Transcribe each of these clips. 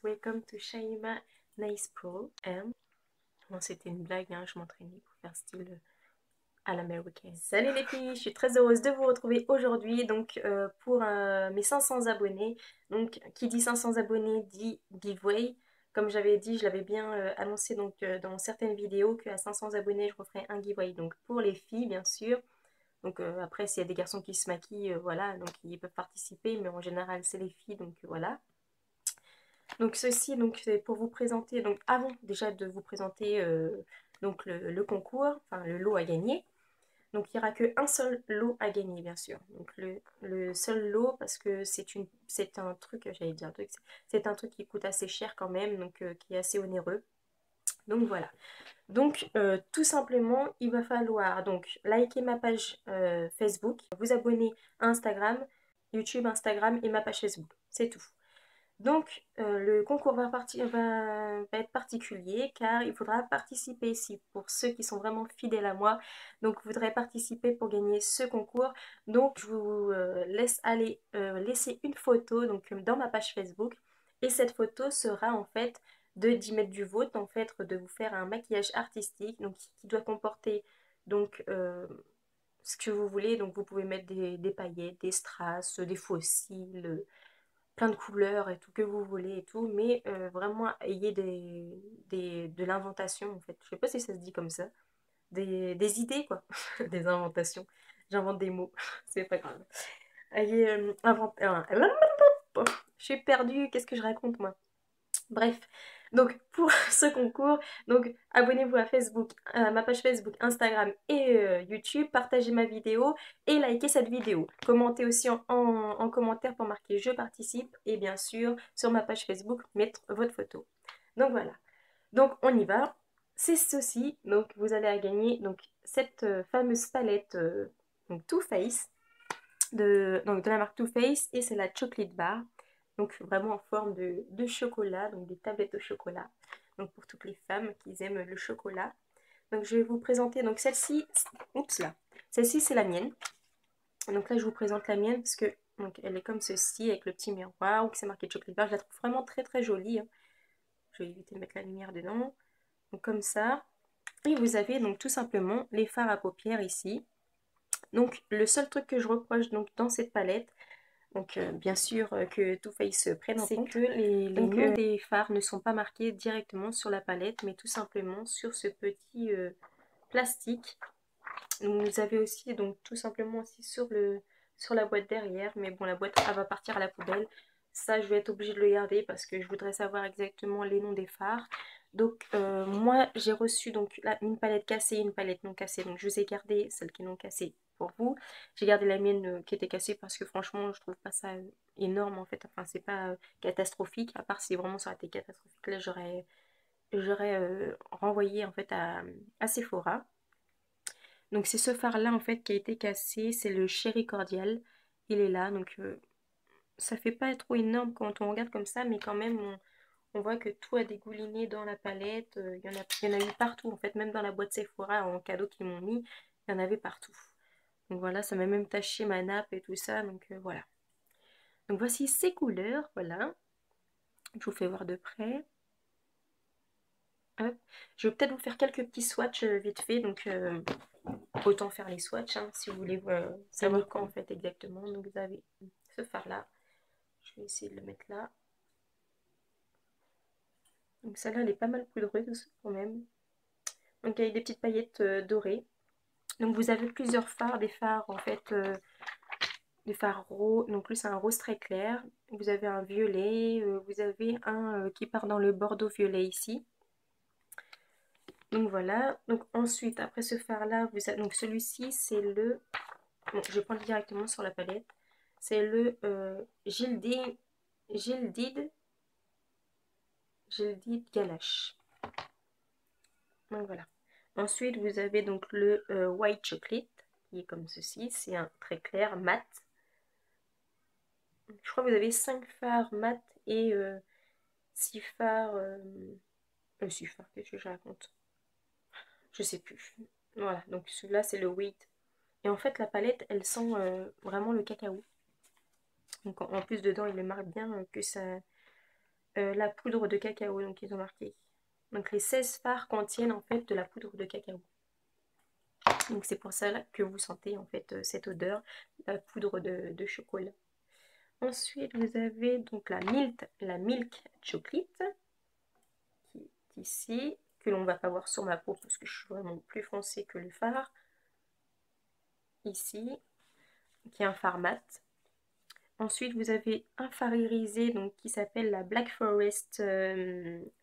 welcome to Shaima Nice Pro. Bon, c'était une blague, hein, je m'entraînais pour faire style à l'américaine. Salut les filles, je suis très heureuse de vous retrouver aujourd'hui donc pour mes 500 abonnés. Donc qui dit 500 abonnés dit giveaway. Comme j'avais dit, je l'avais bien annoncé donc dans certaines vidéos qu'à 500 abonnés je referai un giveaway. Donc pour les filles bien sûr. Donc après s'il y a des garçons qui se maquillent, voilà, donc ils peuvent participer, mais en général c'est les filles, donc voilà. Donc ceci, donc c'est pour vous présenter, donc avant déjà de vous présenter donc le concours, enfin le lot à gagner. Donc il n'y aura qu'un seul lot à gagner bien sûr. Donc le seul lot parce que c'est un truc, j'allais dire un truc, c'est un truc qui coûte assez cher quand même, donc qui est assez onéreux. Donc voilà. Donc tout simplement il va falloir donc liker ma page Facebook, vous abonner à Instagram, YouTube, Instagram et ma page Facebook. C'est tout. Donc le concours va être particulier car il faudra participer, si pour ceux qui sont vraiment fidèles à moi, donc voudraient participer pour gagner ce concours. Donc je vous laisse aller laisser une photo donc, dans ma page Facebook et cette photo sera en fait d'y mettre du vôtre, en fait de vous faire un maquillage artistique donc, qui doit comporter donc ce que vous voulez. Donc vous pouvez mettre des paillettes, des strass, des faux cils, plein de couleurs et tout que vous voulez et tout, mais vraiment ayez de l'inventation en fait. Je sais pas si ça se dit comme ça. Des idées quoi. Des inventations. J'invente des mots. C'est pas grave. Ayez inventé. Je suis perdue. Qu'est-ce que je raconte moi? Bref, donc pour ce concours, donc abonnez-vous à Facebook, à ma page Facebook, Instagram et YouTube, partagez ma vidéo et likez cette vidéo. Commentez aussi en commentaire pour marquer je participe et bien sûr sur ma page Facebook mettre votre photo. Donc voilà, donc on y va. C'est ceci, donc vous allez à gagner donc cette fameuse palette donc Too Faced donc de la marque Too Faced et c'est la Chocolate Bar. Donc vraiment en forme de chocolat, donc des tablettes au chocolat. Donc pour toutes les femmes qui aiment le chocolat. Donc je vais vous présenter, donc celle-ci, oups là, celle-ci c'est la mienne. Donc là je vous présente la mienne parce que donc, elle est comme ceci avec le petit miroir où c'est marqué Chocolate Bar. Je la trouve vraiment très très jolie. Hein. Je vais éviter de mettre la lumière dedans. Donc comme ça. Et vous avez donc tout simplement les fards à paupières ici. Donc le seul truc que je reproche donc dans cette palette, donc bien sûr que Too Faced prenne en compte, c'est que les noms des fards ne sont pas marqués directement sur la palette, mais tout simplement sur ce petit plastique. Donc, vous avez aussi donc tout simplement aussi sur la boîte derrière, mais bon la boîte elle va partir à la poubelle. Ça je vais être obligée de le garder parce que je voudrais savoir exactement les noms des fards. Donc moi j'ai reçu donc là, une palette cassée et une palette non cassée. Donc je vous ai gardé celle qui est non cassée pour vous. J'ai gardé la mienne qui était cassée parce que franchement je trouve pas ça énorme en fait. Enfin c'est pas catastrophique. À part si vraiment ça aurait été catastrophique là j'aurais renvoyé en fait à Sephora. Donc c'est ce phare là en fait qui a été cassé. C'est le Chéri Cordial. Il est là donc ça fait pas trop énorme quand on regarde comme ça mais quand même on voit que tout a dégouliné dans la palette. Il y en a eu partout, en fait, même dans la boîte Sephora en cadeau qu'ils m'ont mis, il y en avait partout. Donc voilà, ça m'a même taché ma nappe et tout ça, donc voilà. Donc voici ces couleurs, voilà. Je vous fais voir de près. Hop. Je vais peut-être vous faire quelques petits swatchs vite fait, donc autant faire les swatchs hein, si vous voulez savoir quoi en fait exactement. Donc vous avez ce fard là. Je vais essayer de le mettre là. Donc celle-là, elle est pas mal poudreuse quand même. Donc avec des petites paillettes dorées. Donc vous avez plusieurs fards, des fards en fait, des fards roses. Donc lui c'est un rose très clair. Vous avez un violet, vous avez un qui part dans le bordeaux violet ici. Donc voilà. Donc ensuite après ce fard là, donc celui-ci c'est le, bon, je vais prendre directement sur la palette. C'est le Gilded Galache. Donc voilà. Ensuite vous avez donc le White Chocolate qui est comme ceci. C'est un très clair mat. Je crois que vous avez 5 fards mat et 6 fards. 6 fards, qu'est-ce que je raconte? Je sais plus. Voilà, donc celui-là c'est le wheat. Et en fait, la palette elle sent vraiment le cacao. Donc en plus, dedans il le marque bien que ça. la poudre de cacao, donc ils ont marqué. Donc les 16 fards contiennent en fait de la poudre de cacao. Donc c'est pour ça que vous sentez en fait cette odeur, la poudre de chocolat. Ensuite vous avez donc la milk chocolate qui est ici, que l'on va pas voir sur ma peau parce que je suis vraiment plus foncée que le fard. Ici, qui est un fard mat. Ensuite vous avez un fard irisé donc, qui s'appelle la Black Forest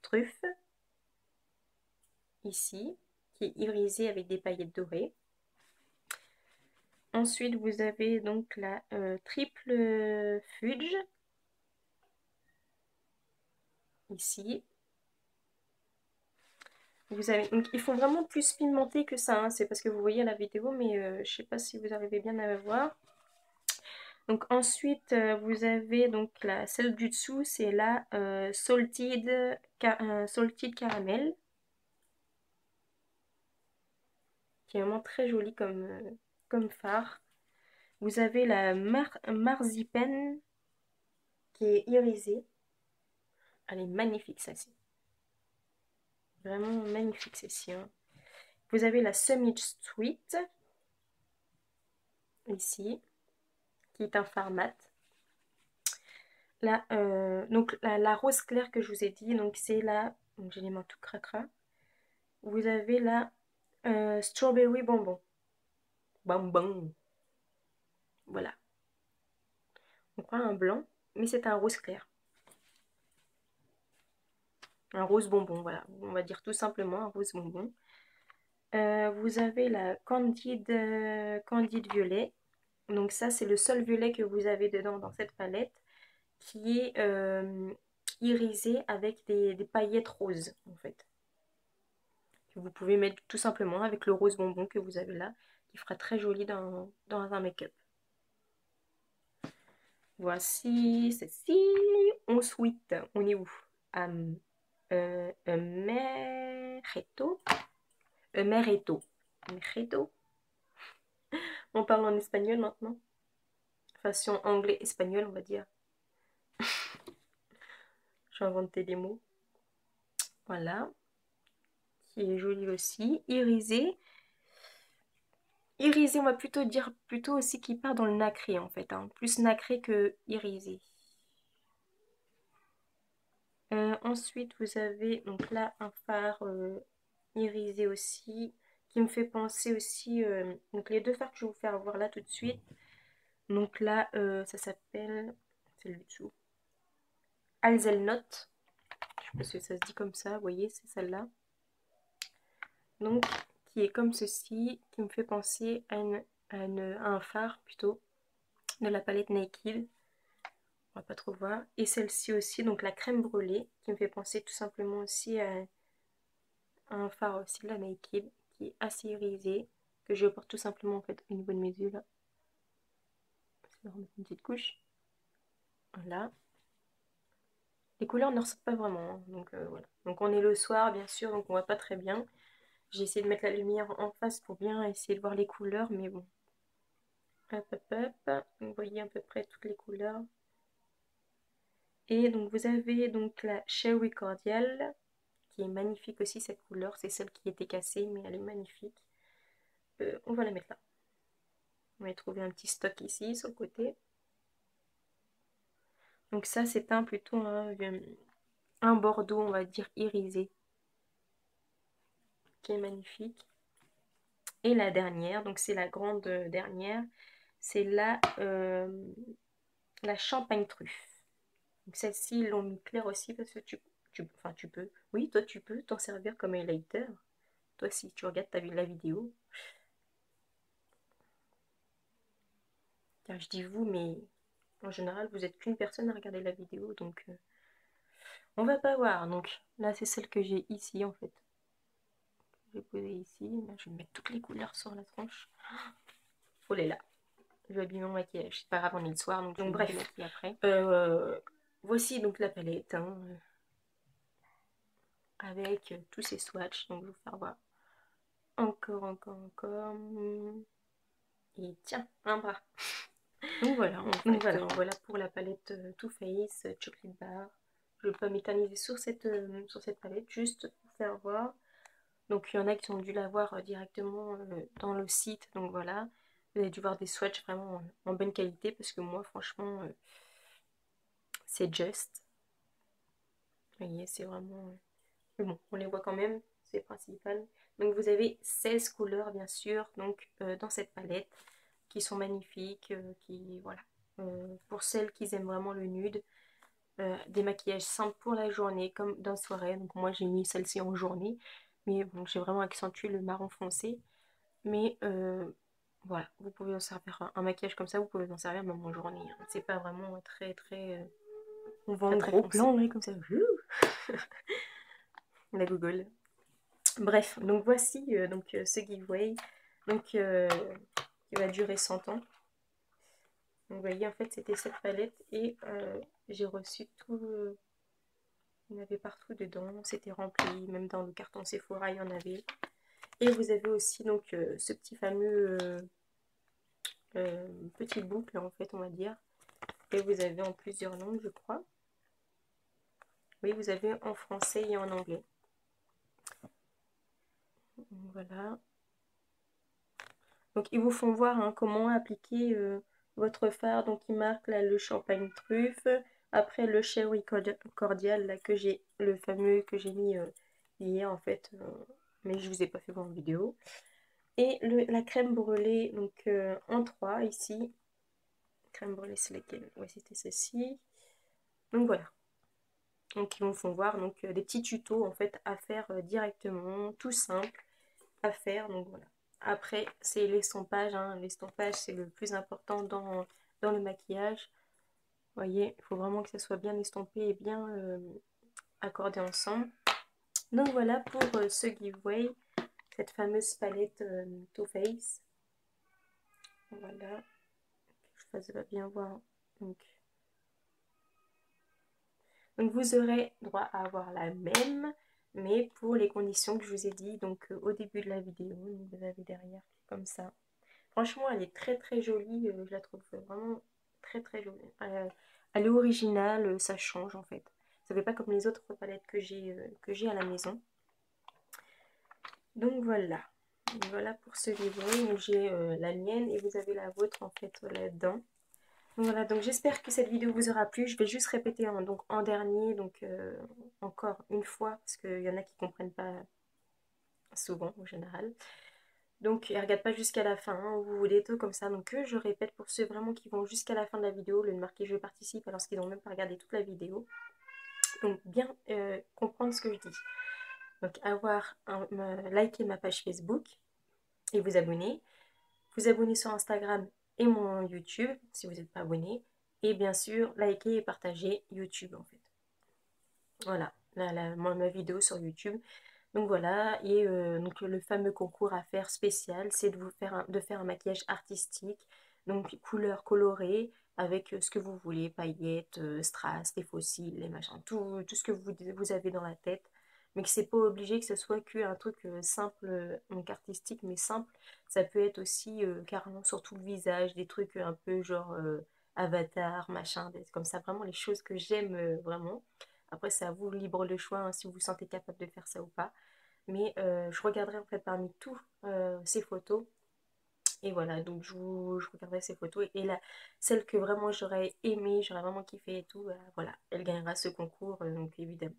truffe. Ici, qui est irisé avec des paillettes dorées. Ensuite, vous avez donc la triple fudge, ici. Vous avez, donc, ils font vraiment plus pimenté que ça, hein. C'est parce que vous voyez à la vidéo, mais je ne sais pas si vous arrivez bien à la voir. Donc ensuite, vous avez donc celle du dessous, c'est la salted caramel, qui est vraiment très jolie comme fard. Vous avez la marzipan qui est irisée. Elle est magnifique celle-ci. Vraiment magnifique celle-ci, hein. Vous avez la Summit Sweet, ici, qui est un fard mat. Donc la rose claire que je vous ai dit, donc c'est la, donc j'ai les mains tout cracra. Vous avez la Strawberry Bonbon. Bonbon. Voilà. On prend un blanc, mais c'est un rose clair. Un rose bonbon, voilà. On va dire tout simplement un rose bonbon. Vous avez la Candide Violet. Donc ça, c'est le seul violet que vous avez dedans dans cette palette, qui est irisé avec des paillettes roses, en fait. Que vous pouvez mettre tout simplement avec le rose bonbon que vous avez là, qui fera très joli dans un make-up. Voici celle-ci. Ensuite, on est où? Mereto. Mereto. Mereto. On parle en espagnol maintenant. Façon anglais-espagnol, on va dire. J'ai inventé des mots. Voilà. Qui est joli aussi. Irisé. Irisé, on va plutôt dire aussi qu'il part dans le nacré en fait. Hein. Plus nacré que irisé. Ensuite, vous avez donc là un fard irisé aussi. Qui me fait penser aussi. Donc les deux fards que je vais vous faire voir là tout de suite. Donc là, ça s'appelle. C'est le dessous. Hazelnut. Je sais pas si ça se dit comme ça. Vous voyez, c'est celle-là. Donc, qui est comme ceci, qui me fait penser à un phare plutôt de la palette Naked. On va pas trop voir. Et celle-ci aussi, donc la crème brûlée, qui me fait penser tout simplement aussi à un phare aussi de la Naked, qui est assez irisé, que je porte tout simplement en fait au niveau de mes yeux là. Je vais remettre une petite couche. Voilà. Les couleurs ne ressortent pas vraiment, hein. Donc voilà. Donc on est le soir bien sûr, donc on voit pas très bien. J'ai essayé de mettre la lumière en face pour bien essayer de voir les couleurs, mais bon. Hop, hop, hop. Vous voyez à peu près toutes les couleurs. Et donc vous avez donc la Cherry Cordial, qui est magnifique aussi cette couleur. C'est celle qui était cassée, mais elle est magnifique. On va la mettre là. On va trouver un petit stock ici, sur le côté. Donc ça, c'est plutôt un bordeaux, on va dire, irisé, qui est magnifique. Et la dernière, donc c'est la grande dernière, c'est la champagne truffe. Donc celle-ci, ils l'ont mis clair aussi parce que tu peux, oui, toi tu peux t'en servir comme highlighter. Toi, si tu regardes la vidéo. Car je dis vous, mais en général, vous n'êtes qu'une personne à regarder la vidéo, donc on va pas voir. Donc là, c'est celle que j'ai ici en fait. Je vais poser ici. Là, je vais mettre toutes les couleurs sur la tranche. Oh là là. Je vais habiller mon maquillage. C'est pas grave, on est le soir, donc bref. Après. Voici donc la palette. Hein, avec tous ces swatchs. Donc je vais vous faire voir. Encore. Et tiens, un bras. Donc voilà, voilà pour la palette Too Faced Chocolate Bar. je ne vais pas m'éterniser sur cette palette, juste pour faire voir. Donc il y en a qui ont dû la voir directement dans le site, donc voilà. Vous avez dû voir des swatchs vraiment en bonne qualité, parce que moi franchement c'est just. Vous voyez, c'est vraiment... Mais bon, on les voit quand même, c'est principal. Donc vous avez 16 couleurs bien sûr, donc dans cette palette, qui sont magnifiques, qui voilà. Pour celles qui aiment vraiment le nude, des maquillages simples pour la journée comme dans la soirée. Donc moi j'ai mis celle-ci en journée, mais bon, j'ai vraiment accentué le marron foncé. Mais voilà, vous pouvez en servir un maquillage comme ça, vous pouvez en servir même en journée, hein. C'est pas vraiment très on vend Très gros foncé. plan là comme ça. La Google. Bref, donc voici ce giveaway donc, qui va durer 100 ans. Donc vous voyez, en fait c'était cette palette et j'ai reçu tout. Il y en avait partout dedans, c'était rempli, même dans le carton Sephora il y en avait. Et vous avez aussi donc ce petit fameux petit boucle en fait on va dire. Et vous avez en plusieurs langues je crois. Oui, vous avez en français et en anglais. Voilà. Donc ils vous font voir hein, comment appliquer votre fard. Donc ils marquent là le champagne truffe. Après le cherry cordial là, que j'ai, le fameux que j'ai mis hier en fait. Mais je vous ai pas fait voir en vidéo. Et la crème brûlée donc en 3 ici. Crème brûlée c'est laquelle? Ouais, c'était celle-ci. Donc voilà. Donc ils vous font voir donc des petits tutos en fait à faire directement, tout simple à faire. Donc voilà. Après c'est l'estompage, hein. L'estompage c'est le plus important dans le maquillage. Vous voyez, il faut vraiment que ça soit bien estompé et bien accordé ensemble. Donc voilà pour ce giveaway, cette fameuse palette Too Faced. Voilà, je fasse bien voir. Donc vous aurez droit à avoir la même, mais pour les conditions que je vous ai dit donc au début de la vidéo. Donc vous avez derrière comme ça. Franchement elle est très jolie, je la trouve vraiment très jolie. Elle est originale, ça change en fait. Ça fait pas comme les autres palettes que j'ai à la maison. Donc voilà. Voilà pour ce giveaway. Donc j'ai la mienne et vous avez la vôtre en fait là-dedans. Voilà, donc j'espère que cette vidéo vous aura plu. Je vais juste répéter donc en dernier, donc encore une fois, parce qu'il y en a qui ne comprennent pas souvent en général. Donc ne regarde pas jusqu'à la fin, hein, vous voulez tout comme ça. Donc je répète pour ceux vraiment qui vont jusqu'à la fin de la vidéo, le marquer je participe alors qu'ils n'ont même pas regardé toute la vidéo. Donc bien comprendre ce que je dis. Donc liker ma page Facebook et vous abonner. Vous abonner sur Instagram et mon YouTube si vous n'êtes pas abonné. Et bien sûr, liker et partager YouTube en fait. Voilà, ma vidéo sur YouTube. Donc voilà, et donc le fameux concours à faire spécial, c'est de faire un maquillage artistique, donc couleurs colorées, avec ce que vous voulez, paillettes, strass, des fossiles, les machins, tout ce que vous avez dans la tête. Mais que c'est pas obligé que ce soit qu'un truc simple, donc artistique, mais simple. Ça peut être aussi carrément sur tout le visage, des trucs un peu genre avatar, machin, comme ça, vraiment les choses que j'aime vraiment. Après, c'est à vous libre le choix hein, si vous vous sentez capable de faire ça ou pas. Mais je regarderai en fait parmi tous ces photos. Et voilà, donc je regarderai ces photos. Et là, celle que vraiment j'aurais aimé, j'aurais vraiment kiffé et tout, voilà, elle gagnera ce concours, donc évidemment.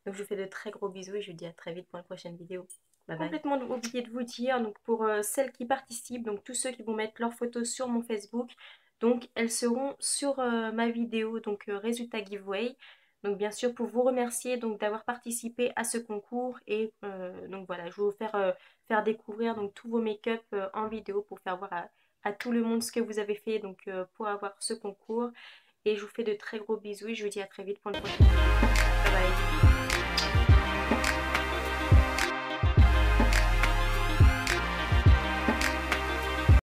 Donc je vous fais de très gros bisous et je vous dis à très vite pour une prochaine vidéo. Bye bye. Complètement oublié de vous dire, donc pour celles qui participent, donc tous ceux qui vont mettre leurs photos sur mon Facebook, donc elles seront sur ma vidéo, donc résultat giveaway. Donc bien sûr pour vous remercier donc d'avoir participé à ce concours et donc voilà, je vais vous faire découvrir donc tous vos make-up en vidéo pour faire voir à tout le monde ce que vous avez fait donc pour avoir ce concours. Et je vous fais de très gros bisous et je vous dis à très vite pour une prochaine vidéo. Bye bye.